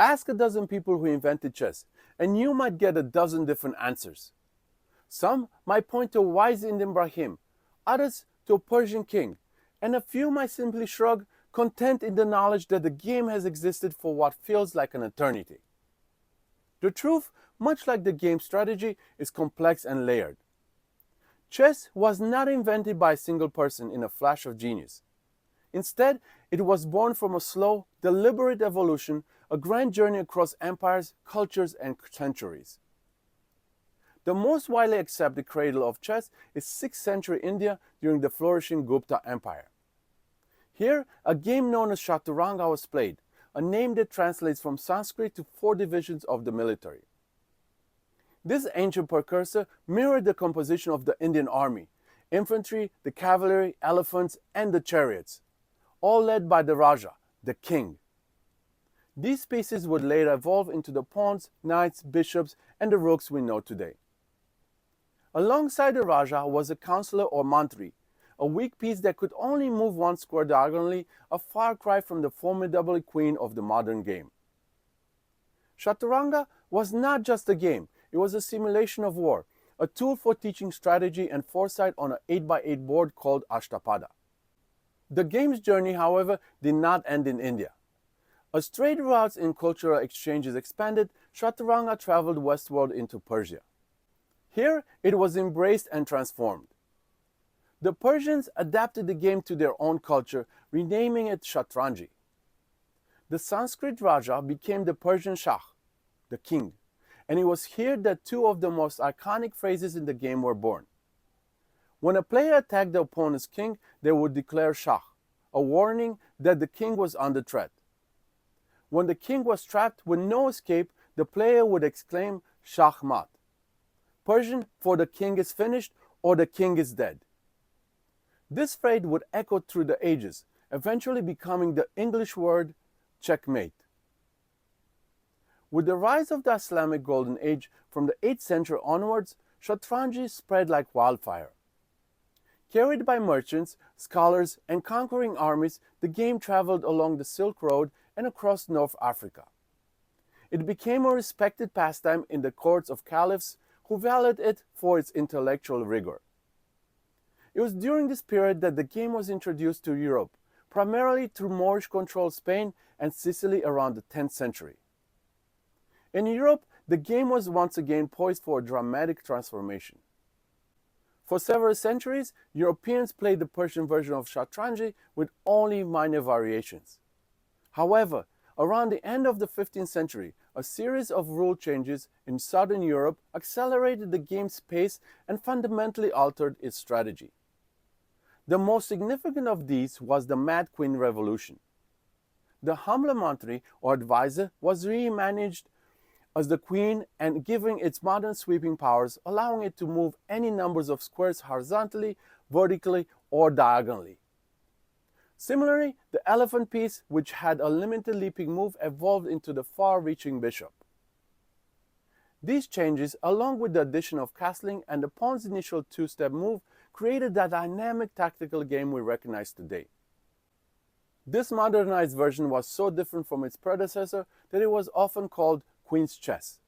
Ask a dozen people who invented chess, and you might get a dozen different answers. Some might point to a wise Indian Brahmin, others to a Persian king, and a few might simply shrug, content in the knowledge that the game has existed for what feels like an eternity. The truth, much like the game's strategy, is complex and layered. Chess was not invented by a single person in a flash of genius. Instead, it was born from a slow, deliberate evolution, a grand journey across empires, cultures, and centuries. The most widely accepted cradle of chess is 6th century India during the flourishing Gupta Empire. Here, a game known as Chaturanga was played, a name that translates from Sanskrit to 4 divisions of the military. This ancient precursor mirrored the composition of the Indian army: infantry, the cavalry, elephants, and the chariots, all led by the Raja, the king. These pieces would later evolve into the pawns, knights, bishops, and the rooks we know today. Alongside the Raja was a counselor or mantri, a weak piece that could only move 1 square diagonally, a far cry from the formidable queen of the modern game. Chaturanga was not just a game, it was a simulation of war, a tool for teaching strategy and foresight on an 8x8 board called Ashtapada. The game's journey, however, did not end in India. As trade routes and cultural exchanges expanded, Chaturanga traveled westward into Persia. Here, it was embraced and transformed. The Persians adapted the game to their own culture, renaming it Shatranji. The Sanskrit Raja became the Persian Shah, the king, and it was here that 2 of the most iconic phrases in the game were born. When a player attacked the opponent's king, they would declare Shah, a warning that the king was under threat. When the king was trapped with no escape, the player would exclaim Shah Mat, Persian for the king is finished or the king is dead. This phrase would echo through the ages, eventually becoming the English word checkmate. With the rise of the Islamic Golden Age from the 8th century onwards, Shatranji spread like wildfire. Carried by merchants, scholars, and conquering armies, the game traveled along the Silk Road and across North Africa. It became a respected pastime in the courts of caliphs who valued it for its intellectual rigor. It was during this period that the game was introduced to Europe, primarily through Moorish-controlled Spain and Sicily around the 10th century. In Europe, the game was once again poised for a dramatic transformation. For several centuries, Europeans played the Persian version of Shatranji with only minor variations. However, around the end of the 15th century, a series of rule changes in southern Europe accelerated the game's pace and fundamentally altered its strategy. The most significant of these was the Mad Queen Revolution. The Hamla Mantri, or advisor, was remanaged as the queen and giving its modern sweeping powers, allowing it to move any numbers of squares horizontally, vertically, or diagonally. Similarly, the elephant piece, which had a limited leaping move, evolved into the far-reaching bishop. These changes, along with the addition of castling and the pawn's initial 2-step move, created the dynamic tactical game we recognize today. This modernized version was so different from its predecessor that it was often called Queen's Chess.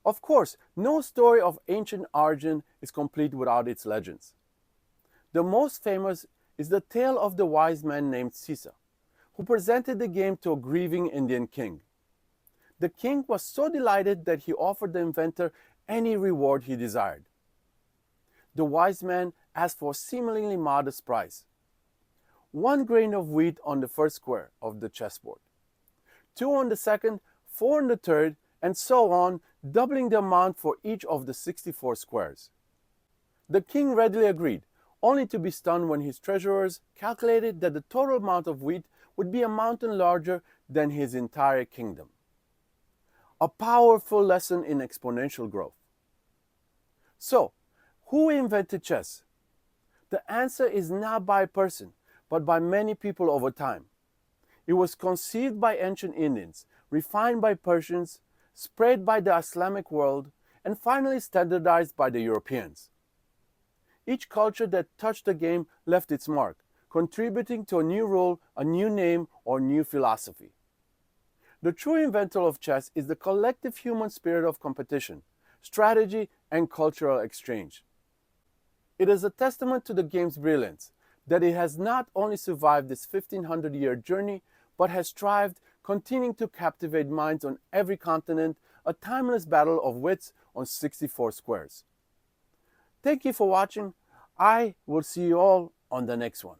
Of course, no story of ancient origin is complete without its legends. The most famous is the tale of the wise man named Sisa, who presented the game to a grieving Indian king. The king was so delighted that he offered the inventor any reward he desired. The wise man asked for a seemingly modest price: 1 grain of wheat on the first square of the chessboard, 2 on the second, 4 on the third, and so on, doubling the amount for each of the 64 squares. The king readily agreed, only to be stunned when his treasurers calculated that the total amount of wheat would be a mountain larger than his entire kingdom. A powerful lesson in exponential growth. So, who invented chess? The answer is not by a person, but by many people over time. It was conceived by ancient Indians, refined by Persians, spread by the Islamic world, and finally standardized by the Europeans. Each culture that touched the game left its mark, contributing to a new rule, a new name, or new philosophy. The true inventor of chess is the collective human spirit of competition, strategy, and cultural exchange. It is a testament to the game's brilliance that it has not only survived this 1500-year journey, but has thrived, continuing to captivate minds on every continent, a timeless battle of wits on 64 squares. Thank you for watching. I will see you all on the next one.